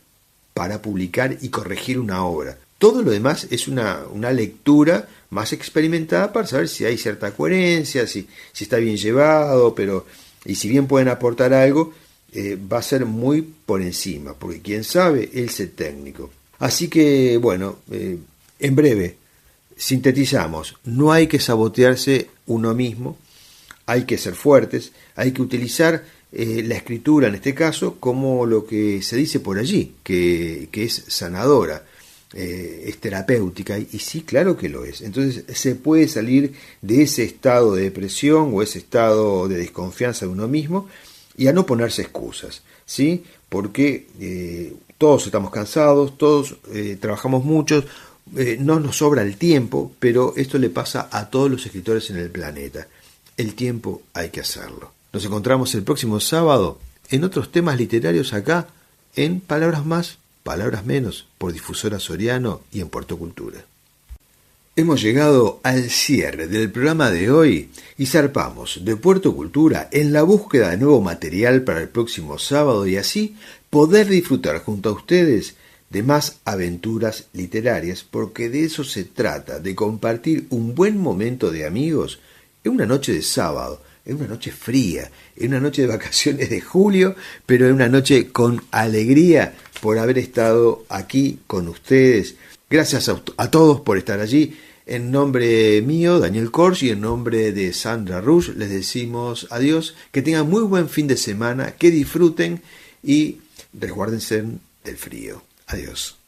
para publicar y corregir una obra. Todo lo demás es una lectura más experimentada para saber si hay cierta coherencia, si está bien llevado, y si bien pueden aportar algo, va a ser muy por encima, porque quien sabe es el técnico. Así que, bueno, en breve, sintetizamos, no hay que sabotearse uno mismo, hay que ser fuertes, hay que utilizar la escritura en este caso como lo que se dice por allí, que es sanadora, es terapéutica, y sí, claro que lo es. Entonces se puede salir de ese estado de depresión o ese estado de desconfianza de uno mismo y a no ponerse excusas, ¿sí? Porque todos estamos cansados, todos trabajamos mucho, no nos sobra el tiempo, pero esto le pasa a todos los escritores en el planeta. El tiempo hay que hacerlo. Nos encontramos el próximo sábado en otros temas literarios acá en Palabras Más, Palabras Menos, por Difusora Soriano y en Puerto Cultura. Hemos llegado al cierre del programa de hoy y zarpamos de Puerto Cultura en la búsqueda de nuevo material para el próximo sábado y así poder disfrutar junto a ustedes de más aventuras literarias, porque de eso se trata, de compartir un buen momento de amigos en una noche de sábado, en una noche fría, en una noche de vacaciones de julio, pero en una noche con alegría por haber estado aquí con ustedes. Gracias a todos por estar allí. En nombre mío, Daniel Kors, y en nombre de Sandra Rush, les decimos adiós, que tengan muy buen fin de semana, que disfruten y resguárdense del frío. Adiós.